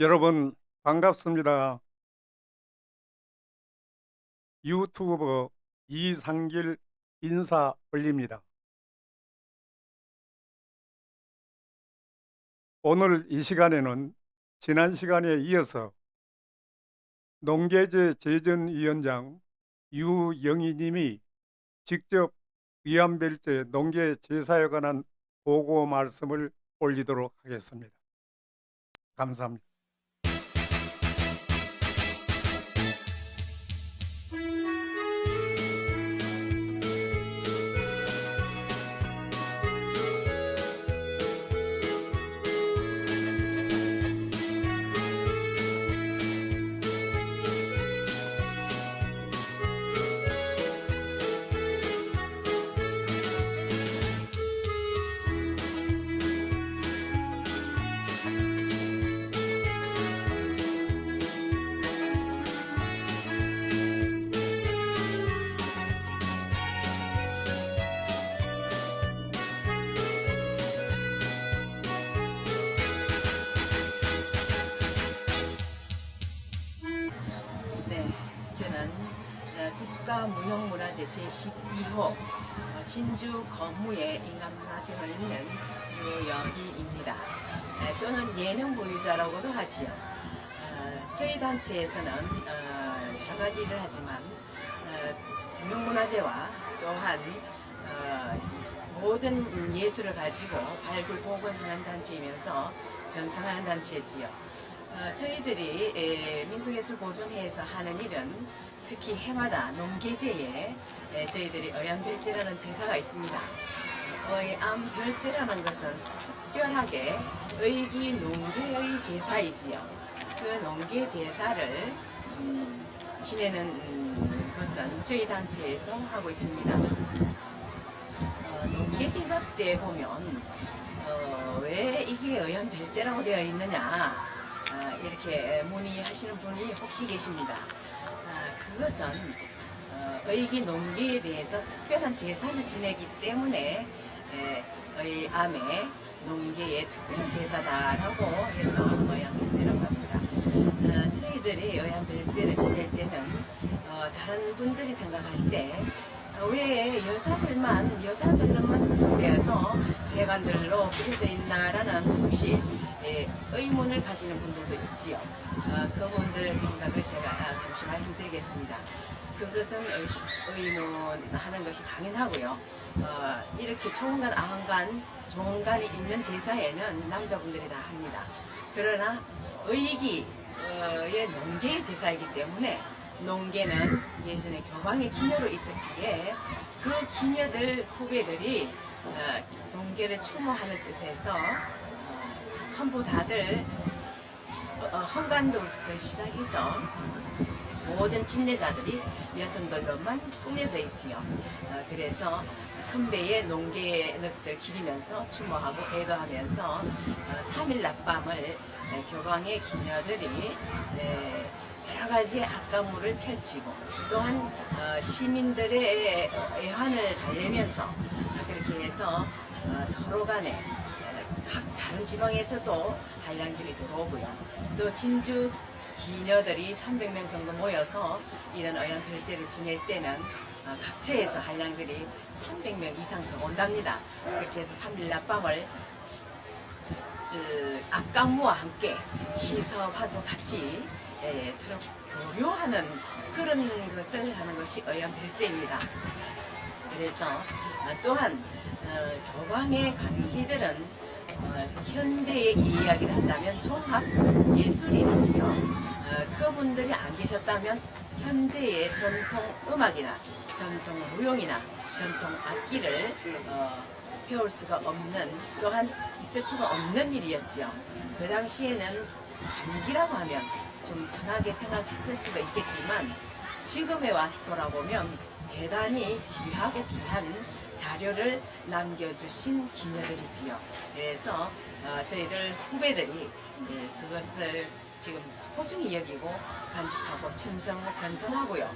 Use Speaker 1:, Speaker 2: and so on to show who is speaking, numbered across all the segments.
Speaker 1: 여러분 반갑습니다. 유튜버 이상길 인사 올립니다. 오늘 이 시간에는 지난 시간에 이어서 농계제 재전위원장 유영희 님이 직접 위안벨제 농계 제사에 관한 보고 말씀을 올리도록 하겠습니다. 감사합니다.
Speaker 2: 네, 저는 국가무형문화재 제12호 진주 거무의 인간문화재가 있는 유영희입니다. 또는 예능 보유자라고도 하지요. 저희 단체에서는 여러 가지 일을 하지만 무형문화재와 또한 모든 예술을 가지고 발굴 복원하는 단체이면서 전승하는 단체지요. 저희들이 민속예술보존회에서 하는 일은 특히 해마다 농계제에 저희들이 의암별제라는 제사가 있습니다. 의암별제라는 것은 특별하게 의기 농계의 제사이지요. 그 농계 제사를 지내는 것은 저희 단체에서 하고 있습니다. 농계 제사 때 보면 왜 이게 의암별제라고 되어 있느냐 이렇게 문의하시는 분이 혹시 계십니다. 그것은 의기 농계에 대해서 특별한 제사를 지내기 때문에 의암의 농계의 특별한 제사다라고 해서 의암별제라고 합니다. 저희들이 의암별제를 지낼 때는 다른 분들이 생각할 때 왜 여자들만 구성되어서 재관들로 그려져 있나라는 혹시 의문을 가지는 분들도 있지요. 그분들 생각을 제가 잠시 말씀드리겠습니다. 그것은 의문하는 것이 당연하고요. 이렇게 총간, 아흔간, 종간이 있는 제사에는 남자분들이 다 합니다. 그러나 의기의 농계의 제사이기 때문에 농계는 예전에 교방의 기녀로 있었기에 그 기녀들 후배들이 농계를 추모하는 뜻에서 전부 다들 헌관도부터 시작해서 모든 침례자들이 여성들로만 꾸며져 있지요. 그래서 선배의 농계의 넋을 기리면서 추모하고 애도하면서 3일 낮밤을 교방의 기녀들이 여러 가지 악가무를 펼치고 또한 시민들의 애환을 달래면서 그렇게 해서 서로 간에 각 다른 지방에서도 한량들이 들어오고요. 또 진주 기녀들이 300명 정도 모여서 이런 의암별제를 지낼 때는 각처에서 한량들이 300명 이상 더 온답니다. 그렇게 해서 3일 낮밤을 악강무와 함께 시서와도 같이 서로 교류하는 그런 것을 하는 것이 의암별제입니다. 그래서 또한 교방의 관기들은 현대의 이야기를 한다면 종합 예술인이지요. 그분들이 안 계셨다면 현재의 전통 음악이나 전통 무용이나 전통 악기를 배울 수가 없는, 또한 있을 수가 없는 일이었죠. 그 당시에는 관기라고 하면 좀 천하게 생각했을 수도 있겠지만 지금에 와서 돌아보면 대단히 귀하고 귀한 자료를 남겨주신 기녀들이지요. 그래서 저희들 후배들이 그것을 지금 소중히 여기고 간직하고 전선하고요.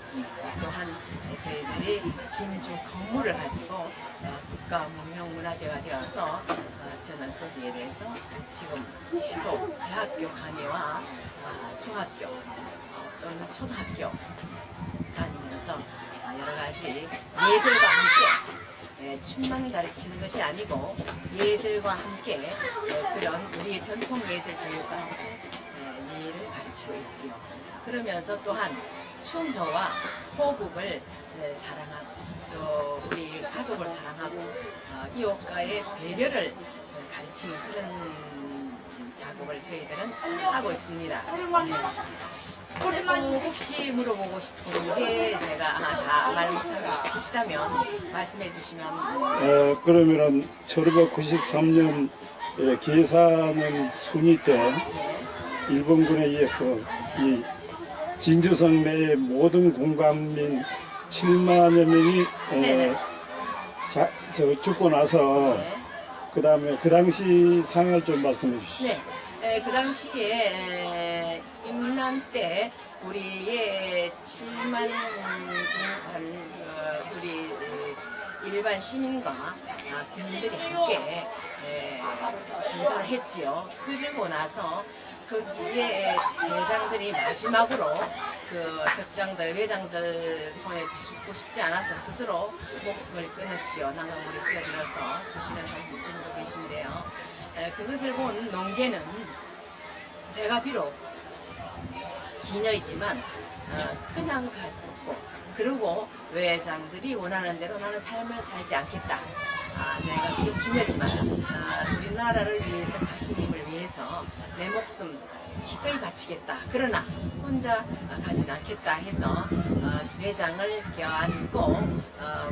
Speaker 2: 또한 저희들이 진주 건물을 가지고 국가무형문화재가 되어서 저는 거기에 대해서 지금 계속 대학교 강의와 중학교 또는 초등학교 다니면서 여러 가지 예절과 함께 춤만 가르치는 것이 아니고 예절과 함께 그런 우리의 전통 예절 교육과 함께 예를 가르치고 있지요. 그러면서 또한 춤도와 호국을 사랑하고 또 우리 가족을 사랑하고 이웃과의 배려를 가르치는 그런 작업을 저희들은 하고 있습니다. 혹시 물어보고 싶은 게 제가 다 말 못한 게 있으시다면 말씀해 주시면.
Speaker 3: 그러면은 1993년 계산은 순위 때 일본군에 의해서 이 진주성 내의 모든 공감민 7만여 명이
Speaker 2: 네네.
Speaker 3: 죽고 나서
Speaker 2: 네.
Speaker 3: 그 다음에 그 당시 상황을 좀 말씀해 주시죠.
Speaker 2: 네, 그 당시에 임난 때 우리의 7만 우리 일반 시민과 군인들이 함께 전사를 했지요. 그러고 나서 거기에 대장들이 마지막으로 그 적장들, 외장들 손에 죽고 싶지 않아서 스스로 목숨을 끊었지요. 난강물에 뛰어들어서 조심을 한 분도 계신데요. 그것을 본 농계는 내가 비록 기녀이지만 그냥 갈 수 없고, 그리고 외장들이 원하는 대로 나는 삶을 살지 않겠다. 내가 비록 기녀지만 우리나라를 위해서, 가시님을 위해서 내 목숨 기꺼이 바치겠다. 그러나 혼자 가진 않겠다 해서 외장을 껴안고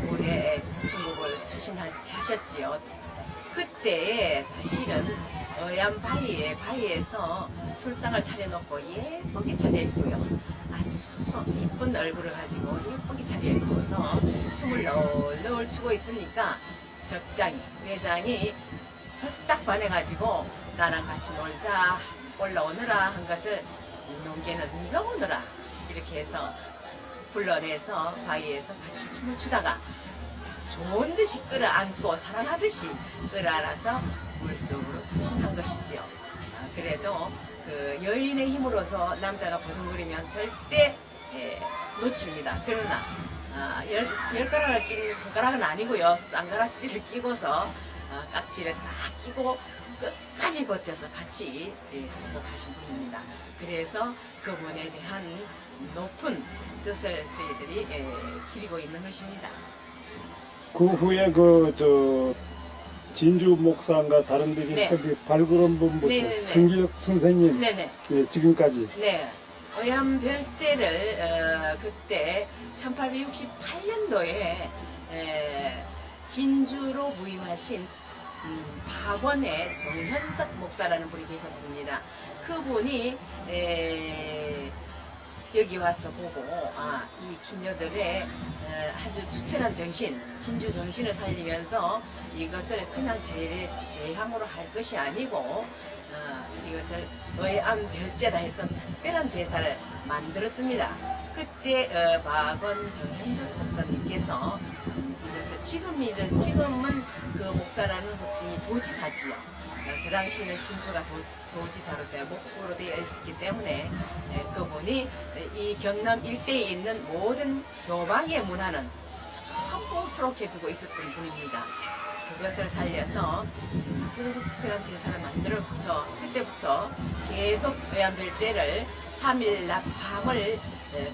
Speaker 2: 물에 순국을 추신하셨지요. 그때 사실은 어얀 바위에서 술상을 차려놓고 예쁘게 차려입고요. 아주 이쁜 얼굴을 가지고 예쁘게 차려입고서 춤을 너울너울 추고 있으니까 적장이, 외장이 홀딱 반해가지고 나랑 같이 놀자, 올라오너라 한 것을 농계는 네가 오너라 이렇게 해서 불러내서 바위에서 같이 춤을 추다가 좋은 듯이 끌어안고 사랑하듯이 끌어안아서 물속으로 투신한 것이지요. 그래도 그 여인의 힘으로서 남자가 버둥거리면 절대 놓칩니다. 그러나 열 가락을 끼는 손가락은 아니고요. 쌍가락질을 끼고서 깍지를 딱 끼고 끝까지 버텨서 같이 승복하신 분입니다. 그래서 그분에 대한 높은 뜻을 저희들이 기리고 있는 것입니다.
Speaker 3: 그 후에 진주 목사인가 다른 데 계신
Speaker 2: 네.
Speaker 3: 발굴원본부터
Speaker 2: 네네네.
Speaker 3: 성기혁 선생님
Speaker 2: 네네.
Speaker 3: 지금까지
Speaker 2: 네. 어얀별제를 그때 1868년도에 진주로 부임하신 박원의 정현석 목사라는 분이 계셨습니다. 그분이 여기 와서 보고 이 기녀들의 아주 투철한 정신, 진주 정신을 살리면서 이것을 그냥 제향으로 할 것이 아니고 이것을 어얀별제다 해서 특별한 제사를 만들었습니다. 그때 박원 정현석 목사님께서 이것을 지금은 그 목사라는 호칭이 도지사지요. 그 당시에는 진주가 도지사로 목구로 되어 있었기 때문에 그분이 이 경남 일대에 있는 모든 교방의 문화는 전부 수록해 두고 있었던 분입니다. 그것을 살려서 그래서 특별한 제사를 만들어서 그때부터 계속 어얀별제를 3일 낮 밤을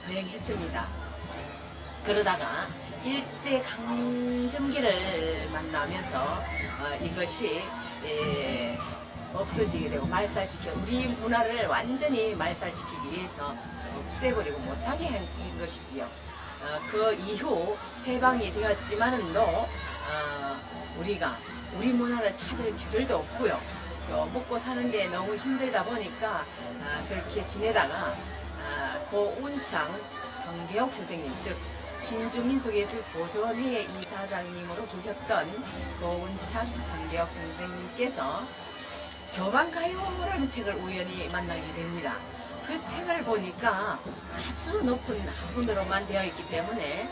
Speaker 2: 거행했습니다. 그러다가 일제 강점기를 만나면서 이것이 없어지게 되고 말살시켜 우리 문화를 완전히 말살시키기 위해서 없애버리고 못하게 한 것이지요. 그 이후 해방이 되었지만은도 우리가 우리 문화를 찾을 겨를도 없고요. 또 먹고 사는데 너무 힘들다 보니까 그렇게 지내다가 고운창 성계옥 선생님, 즉 진주민속예술보존회 이사장님으로 계셨던 고운창 성계옥 선생님께서 교방가요라는 책을 우연히 만나게 됩니다. 그 책을 보니까 아주 높은 학문으로만 되어 있기 때문에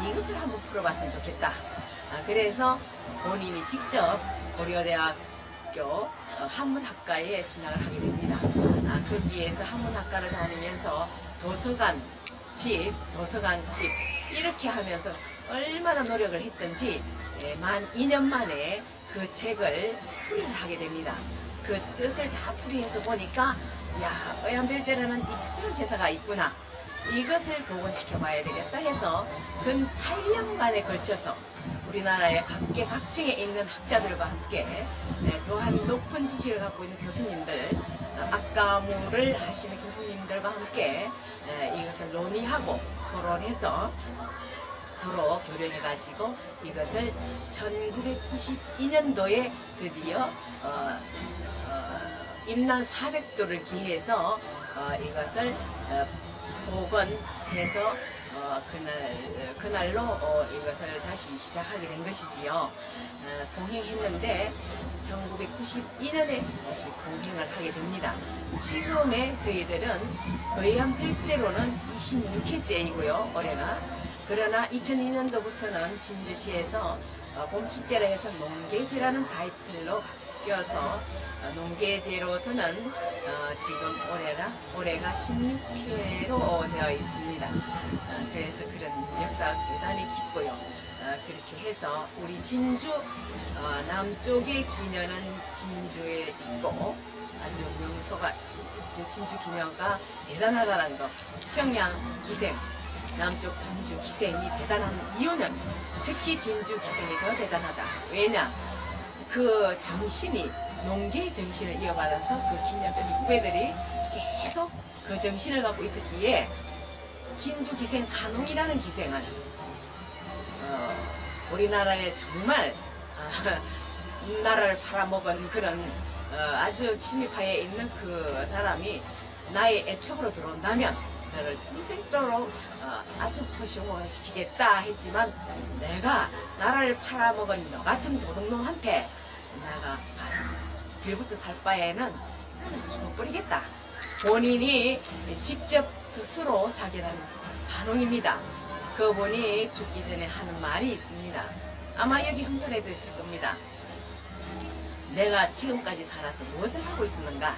Speaker 2: 이것을 한번 풀어봤으면 좋겠다. 그래서 본인이 직접 고려대학교 한문학과에 진학을 하게 됩니다. 거기에서 한문학과를 다니면서 도서관 집 이렇게 하면서 얼마나 노력을 했던지 만 2년 만에 그 책을 풀이를 하게 됩니다. 그 뜻을 다 풀이해서 보니까 야, 의암별제라는 이 특별한 제사가 있구나. 이것을 복원시켜 봐야 되겠다 해서 근 8년간에 걸쳐서 우리나라의 각계각층에 있는 학자들과 함께 또한 높은 지식을 갖고 있는 교수님들, 학과무를 하시는 교수님들과 함께 이것을 논의하고 토론해서 서로 교류해가지고 이것을 1992년도에 드디어 임난 400도를 기해서 이것을 복원해서 그날로 이것을 다시 시작하게 된 것이지요. 봉행했는데 1992년에 다시 봉행을 하게 됩니다. 지금의 저희들은 의암별제로는 26회째이고요. 올해가. 그러나 2002년도부터는 진주시에서 봄축제라 해서 농계제라는 타이틀로 바뀌어서 농계제로서는 지금 올해가 16회로 되어 있습니다. 그래서 그런 역사가 대단히 깊고요. 그렇게 해서 우리 진주 남쪽의 기녀는 진주에 있고 아주 명소가 진주 기녀가 대단하다는 거. 평양 기생 남쪽 진주 기생이 대단한 이유는 특히 진주 기생이 더 대단하다. 왜냐? 그 정신이 농계의 정신을 이어받아서 그 기녀들이 후배들이 계속 그 정신을 갖고 있었기에 진주 기생 산홍이라는 기생은 우리나라에 정말 나라를 팔아먹은 그런 아주 친일파에 있는 그 사람이 나의 애첩으로 들어온다면 너를 평생도록 아주 호시호시키겠다 했지만 내가 나라를 팔아먹은 너 같은 도둑놈한테 내가 빌부터 살 바에는 나는 죽어버리겠다. 본인이 직접 스스로 자결한 산홍입니다. 그분이 죽기 전에 하는 말이 있습니다. 아마 여기 흠돌에도 있을 겁니다. 내가 지금까지 살아서 무엇을 하고 있었는가?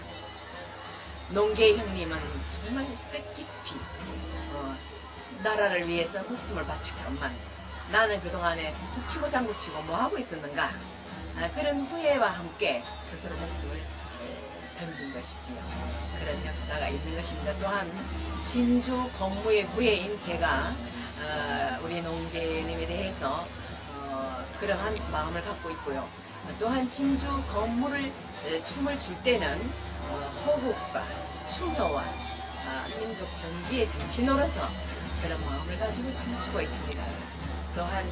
Speaker 2: 농계 형님은 정말 뜻깊이 나라를 위해서 목숨을 바쳤건만 나는 그동안에 북치고 장구치고 뭐하고 있었는가? 그런 후회와 함께 스스로 목숨을 던진 것이지요. 그런 역사가 있는 것입니다. 또한 진주 건무의 후예인 제가 우리 농계님에 대해서 그러한 마음을 갖고 있고요. 또한 진주 건무를 춤을 출 때는 호국과 충효와 민족 전기의 정신으로서 그런 마음을 가지고 춤을 추고 있습니다. 또한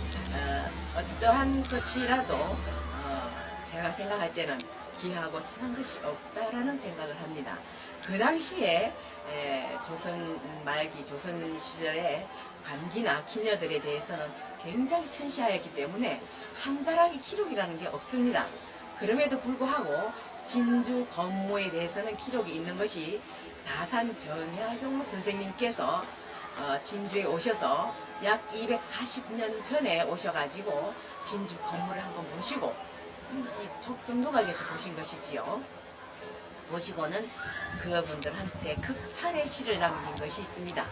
Speaker 2: 어떠한 것이라도 제가 생각할 때는 귀하고 천한 것이 없다라는 생각을 합니다. 그 당시에 조선 말기 조선 시절에 관기나 기녀들에 대해서는 굉장히 천시하였기 때문에 한 자락의 기록이라는 게 없습니다. 그럼에도 불구하고 진주 건모에 대해서는 기록이 있는 것이 다산 정약용 선생님께서 진주에 오셔서 약 240년 전에 오셔가지고 진주 건물을 한번 보시고 이 촉성노각에서 보신 것이지요. 보시고는 그분들한테 극찬의 시를 남긴 것이 있습니다.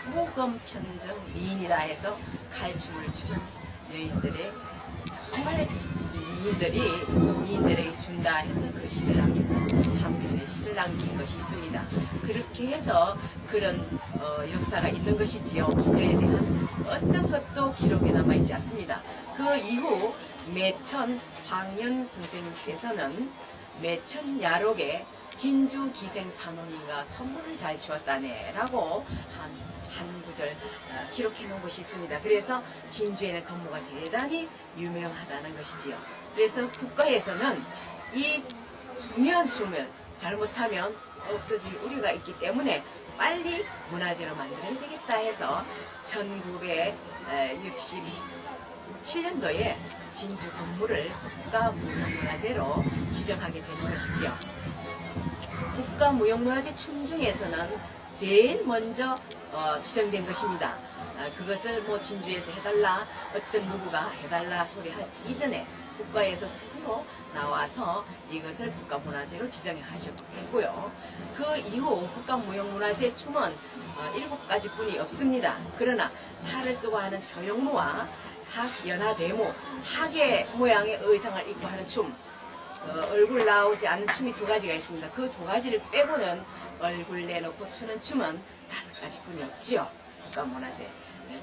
Speaker 2: 무검편정 미인이라 해서 칼춤을 추는 여인들의 정말 미인들에게 준다 해서 그 시를 남겨서 한 편의 시를 남긴 것이 있습니다. 그렇게 해서 그런 역사가 있는 것이지요. 기녀에 대한 어떤 것도 기록에 남아있지 않습니다. 그 이후 매천 황연 선생님께서는 매천 야록에 진주 기생 산홍이가 건물을 잘 주었다네 라고 한 구절 기록해 놓은 것이 있습니다. 그래서 진주에는 건물가 대단히 유명하다는 것이지요. 그래서 국가에서는 이 중요한 춤을 잘못하면 없어질 우려가 있기 때문에 빨리 문화재로 만들어야 되겠다 해서 1967년도에 진주 건물을 국가무형문화재로 지정하게 되는 것이지요. 국가무형문화재 춤 중에서는 제일 먼저 지정된 것입니다. 그것을 뭐 진주에서 해달라, 어떤 누구가 해달라 소리 이전에 국가에서 스스로 나와서 이것을 국가문화재로 지정하셨고요. 그 이후 국가무형문화재 춤은 7가지 뿐이 없습니다. 그러나 탈을 쓰고 하는 저용무와 연화대무, 학의 모양의 의상을 입고 하는 춤, 얼굴 나오지 않는 춤이 2가지가 있습니다. 그 2가지를 빼고는 얼굴 내놓고 추는 춤은 5가지 뿐이 없지요. 국가문화재.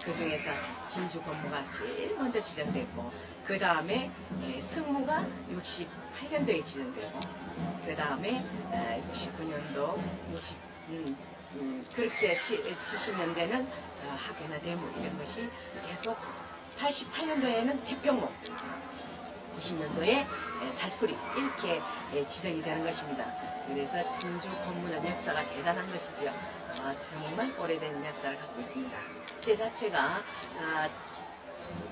Speaker 2: 그 중에서 진주 건무가 제일 먼저 지정됐고, 그 다음에 승무가 68년도에 지정되고, 그 다음에 69년도, 그렇게 70년대는 학연화 대무 이런 것이 계속 88년도에는 태평무, 90년도에 살풀이 이렇게 지정이 되는 것입니다. 그래서 진주 건무는 역사가 대단한 것이지요. 정말 오래된 역사를 갖고 있습니다. 제 자체가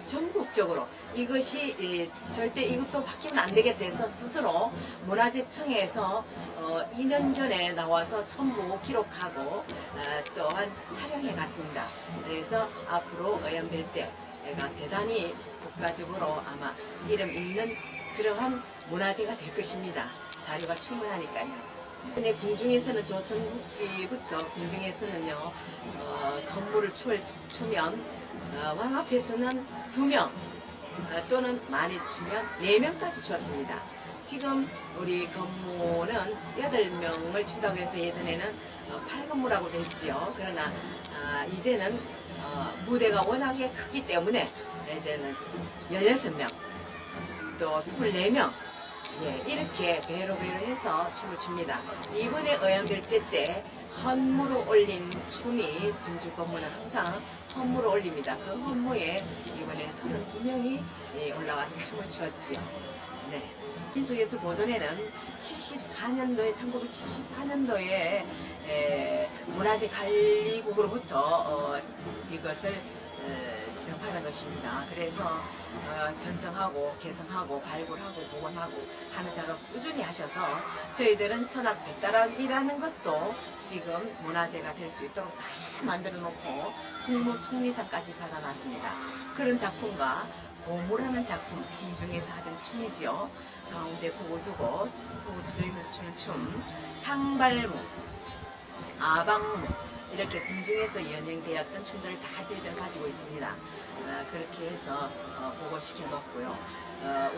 Speaker 2: 전국적으로 이것이 절대 이것도 바뀌면 안 되겠다 해서 스스로 문화재청에서 2년 전에 나와서 첨부 기록하고 또한 촬영해 갔습니다. 그래서 앞으로 어연별제가 대단히 국가적으로 아마 이름 있는 그러한 문화재가 될 것입니다. 자료가 충분하니까요. 근데 궁중에서는 조선 후기부터 궁중에서는요 건물을 추면 왕 앞에서는 2명 또는 많이 추면 4명까지 추었습니다. 지금 우리 건물은 8명을 춘다고 해서 예전에는 8건물하고도 했지요. 그러나 이제는 무대가 워낙에 크기 때문에 이제는 16명 또 24명 이렇게 배로 해서 춤을 춥니다. 이번에 어연별제 때 헌무로 올린 춤이 진주 건무는 항상 헌무로 올립니다. 그 헌무에 이번에 32명이 올라와서 춤을 추었지요. 네. 민속예술보존회는 1974년도에 문화재 관리국으로부터 이것을 지정하는 것입니다. 그래서 전성하고 개성하고 발굴하고 복원하고 하는 작업 꾸준히 하셔서 저희들은 선악 백다락이라는 것도 지금 문화재가 될 수 있도록 다 만들어 놓고 국무총리상까지 받아놨습니다. 그런 작품과 고무라는 작품 궁중에서 하던 춤이지요. 가운데 북을 두고 북을 두드리면서 추는 춤, 향발무, 아방무 이렇게 궁중에서 연행되었던 춤들을 다 저희들은 가지고 있습니다. 그렇게 해서 보고시켜 놓고요.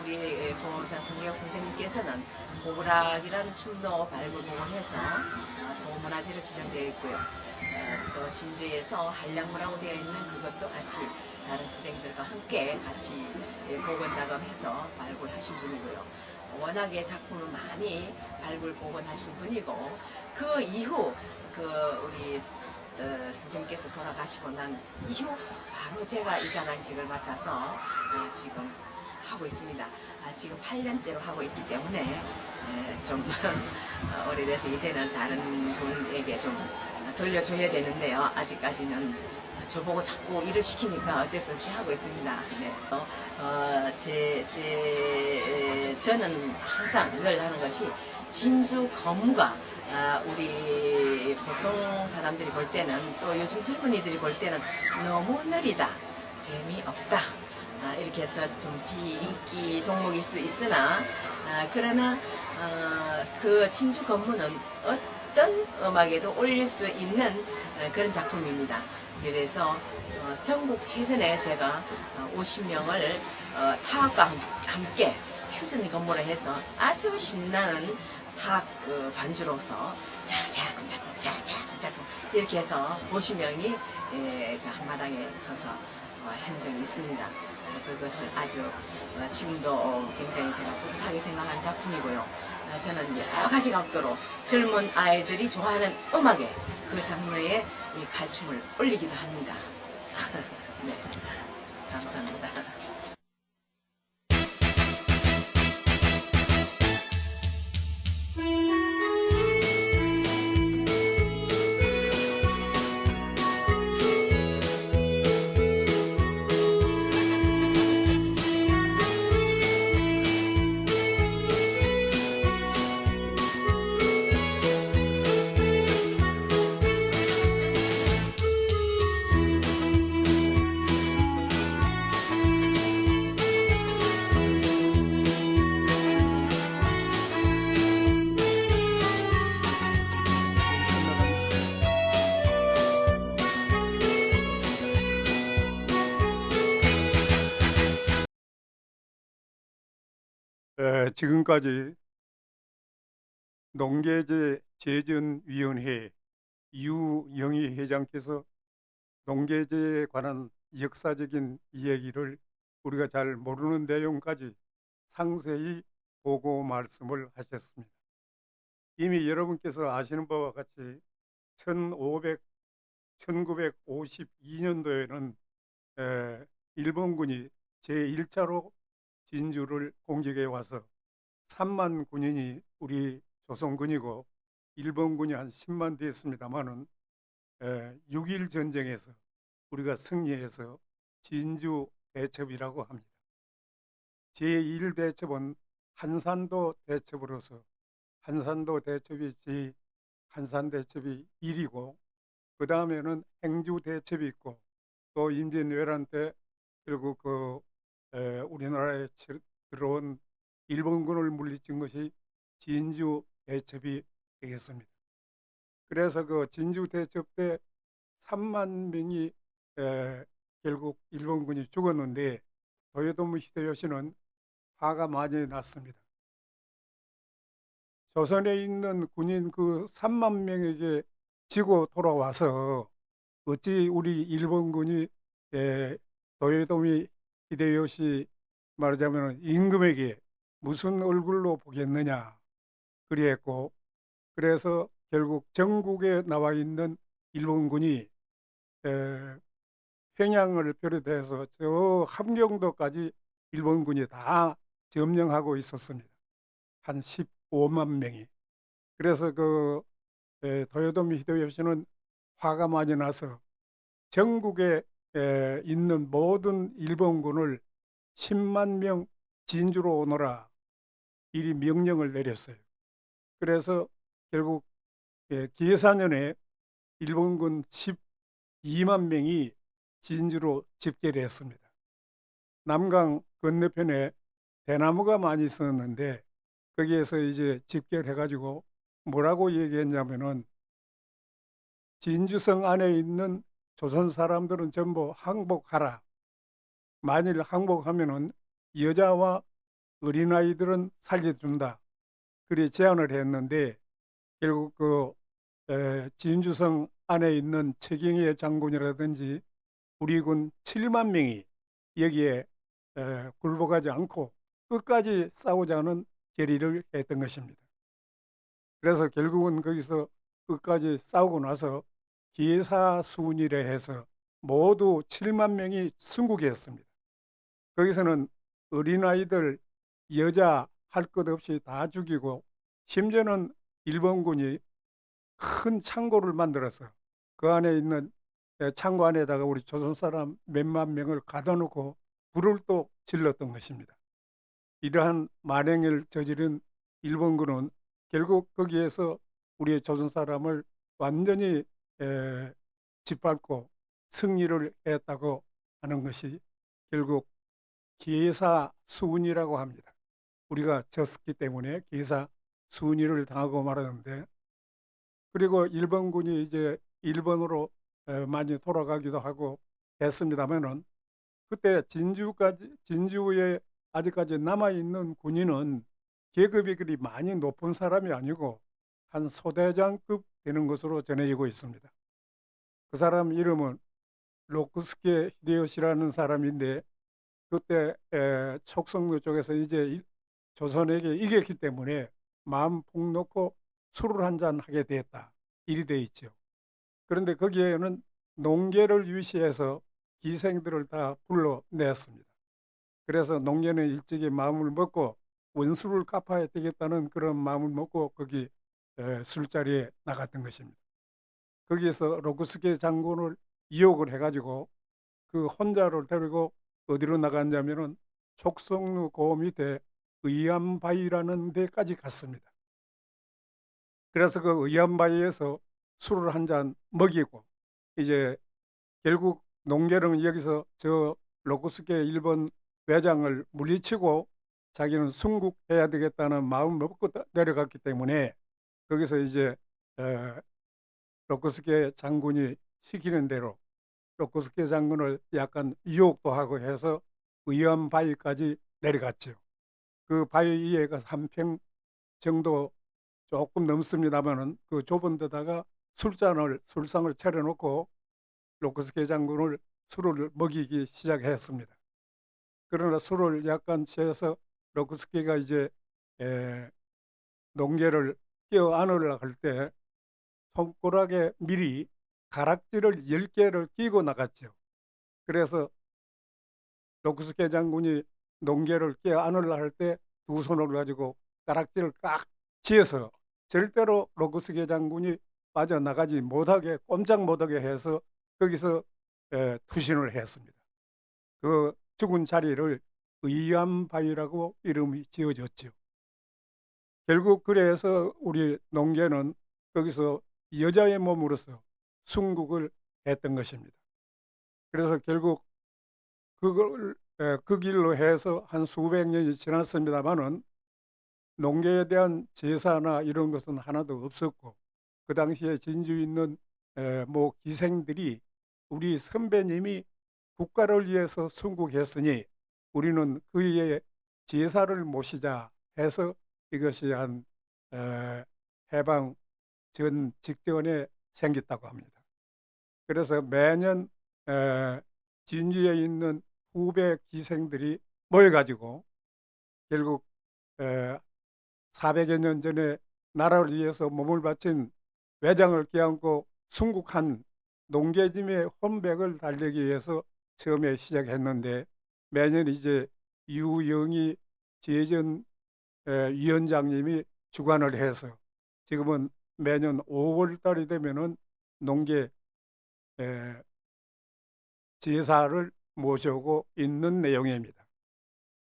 Speaker 2: 우리 고장 성계혁 선생님께서는 고구락이라는 춤도 발굴 복원해서 도문화재로 지정되어 있고요. 또 진주에서 한량무라고 되어 있는 그것도 같이 다른 선생님들과 함께 같이 복원 작업해서 발굴하신 분이고요. 워낙에 작품을 많이 발굴 복원하신 분이고 그 이후 우리 선생님께서 돌아가시고 난 이후 바로 제가 이사장직을 맡아서 지금 하고 있습니다. 지금 8년째로 하고 있기 때문에 좀 오래돼서 이제는 다른 분에게 좀 돌려줘야 되는데요. 아직까지는 저보고 자꾸 일을 시키니까 어쩔 수 없이 하고 있습니다. 네. 저는 항상 늘 하는 것이 진주 건무가 우리 보통 사람들이 볼 때는 또 요즘 젊은이들이 볼 때는 너무 느리다, 재미없다 이렇게 해서 좀 비인기 종목일 수 있으나 그러나 그 진주 건무는 어떤 음악에도 올릴 수 있는 그런 작품입니다. 그래서 전국체전에 제가 50명을 타악과 함께 퓨전 건무를 해서 아주 신나는 타악 반주로서 자자쿵자쿵 이렇게 해서 50명이 그 한마당에 서서 한 적이 있습니다. 그것을 아주 지금도 굉장히 제가 뿌듯하게 생각하는 작품이고요. 저는 여러 가지 각도로 젊은 아이들이 좋아하는 음악에 그 장르에 이 갈춤을 올리기도 합니다. 네, 감사합니다.
Speaker 1: 지금까지 농계제 제전위원회 유영희 회장께서 농계제에 관한 역사적인 이야기를 우리가 잘 모르는 내용까지 상세히 보고 말씀을 하셨습니다. 이미 여러분께서 아시는 바와 같이 1952년도에는 일본군이 제1차로 진주를 공격해 와서 3만 군인이 우리 조선군이고 일본군이 한 10만 됐습니다만은 6.1 전쟁에서 우리가 승리해서 진주 대첩이라고 합니다. 제1대첩은 한산도 대첩으로서 한산도 대첩이 한산대첩이 1이고 그 다음에는 행주 대첩이 있고 또 임진왜란 때 결국 우리나라에 들어온 일본군을 물리친 것이 진주 대첩이 되겠습니다. 그래서 그 진주 대첩 때 3만 명이 결국 일본군이 죽었는데 도요토미 히데요시는 화가 많이 났습니다. 조선에 있는 군인 그 3만 명에게 지고 돌아와서 어찌 우리 일본군이 도요토미 히데요시 말하자면 임금에게 무슨 얼굴로 보겠느냐 그리했고, 그래서 결국 전국에 나와 있는 일본군이 평양을 비롯해서 저 함경도까지 일본군이 다 점령하고 있었습니다. 한 15만 명이. 그래서 도요토미 히데요시는 화가 많이 나서 전국에 있는 모든 일본군을 10만 명 진주로 오너라 이리 명령을 내렸어요. 그래서 결국 기해사년에 일본군 12만 명이 진주로 집결을 했습니다. 남강 건너편에 대나무가 많이 있었는데 거기에서 이제 집결해가지고 뭐라고 얘기했냐면은 진주성 안에 있는 조선 사람들은 전부 항복하라. 만일 항복하면은 여자와 어린아이들은 살려준다. 그리 제안을 했는데 결국 진주성 안에 있는 최경희 장군이라든지 우리 군 7만 명이 여기에 굴복하지 않고 끝까지 싸우자는 결의를 했던 것입니다. 그래서 결국은 거기서 끝까지 싸우고 나서 기사순이라 해서 모두 7만 명이 순국했습니다. 거기서는 어린아이들, 여자 할 것 없이 다 죽이고 심지어는 일본군이 큰 창고를 만들어서 그 안에 있는 창고 안에다가 우리 조선 사람 몇만 명을 가둬놓고 불을 또 질렀던 것입니다. 이러한 만행을 저지른 일본군은 결국 거기에서 우리의 조선 사람을 완전히 짓밟고 승리를 했다고 하는 것이 결국 기사순이라고 합니다. 우리가 졌기 때문에 기사순이를 당하고 말하는데, 그리고 일본군이 이제 일본으로 많이 돌아가기도 하고 했습니다만은 그때 진주에 아직까지 남아있는 군인은 계급이 그리 많이 높은 사람이 아니고 한 소대장급 되는 것으로 전해지고 있습니다. 그 사람 이름은 로쿠스케 히데요시라는 사람인데 그때 촉성로 쪽에서 이제 조선에게 이겼기 때문에 마음 푹 놓고 술을 한잔 하게 됐다. 일이 돼 있죠. 그런데 거기에는 농계를 유시해서 기생들을 다 불러냈습니다. 그래서 농계는 일찍이 마음을 먹고 원수를 갚아야 되겠다는 그런 마음을 먹고 거기 술자리에 나갔던 것입니다. 거기에서 로쿠스케 장군을 이용을 해가지고 그 혼자를 데리고 어디로 나갔냐면은 촉성루 고 밑에 의암바위라는 데까지 갔습니다. 그래서 그 의암바위에서 술을 한 잔 먹이고 이제 결국 농계는 여기서 저 로쿠스케 일본 회장을 물리치고 자기는 순국해야 되겠다는 마음을 먹고 내려갔기 때문에 거기서 이제 로쿠스케 장군이 시키는 대로 로쿠스케 장군을 약간 유혹도 하고 해서 의암바위까지 내려갔죠. 그 바위에 그 3평 정도 조금 넘습니다만은 그 좁은 데다가 술상을 차려놓고 로크스케 장군을 술을 먹이기 시작했습니다. 그러나 술을 약간 취해서 로크스케가 이제 농계를 끼어 안으려고 할 때 손가락에 미리 가락지를 10개를 끼고 나갔죠. 그래서 로크스케 장군이 농계를 끼어 안으려고 할 때 두 손을 가지고 가락지를 꽉 쥐어서 절대로 로크스케 장군이 빠져나가지 못하게, 꼼짝 못하게 해서 거기서 투신을 했습니다. 그 죽은 자리를 의암바위라고 이름이 지어졌죠. 결국 그래서 우리 농계는 거기서 여자의 몸으로서 순국을 했던 것입니다. 그래서 결국 그걸 그 길로 해서 한 수백 년이 지났습니다만은 농계에 대한 제사나 이런 것은 하나도 없었고, 그 당시에 진주에 있는 뭐 기생들이 우리 선배님이 국가를 위해서 순국했으니 우리는 그의 제사를 모시자 해서 이것이 한 해방 전 직전에 생겼다고 합니다. 그래서 매년 진주에 있는 후배 기생들이 모여가지고 결국 400여 년 전에 나라를 위해서 몸을 바친 외장을 껴안고 순국한 농계짐의 혼백을 달래기 위해서 처음에 시작했는데, 매년 이제 유영희 제전 위원장님이 주관을 해서 지금은 매년 5월 달이 되면은 농계 제사를 모셔오고 있는 내용입니다.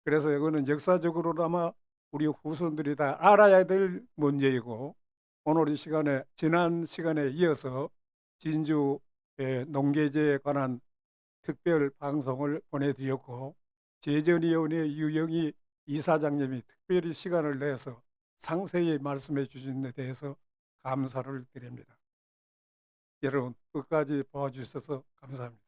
Speaker 1: 그래서 이거는 역사적으로나마 우리 후손들이 다 알아야 될 문제이고, 오늘 이 시간에 지난 시간에 이어서 진주 농계제에 관한 특별 방송을 보내드렸고, 제전위원회 유영희 이사장님이 특별히 시간을 내서 상세히 말씀해 주신 데 대해서 감사를 드립니다. 여러분 끝까지 봐주셔서 감사합니다.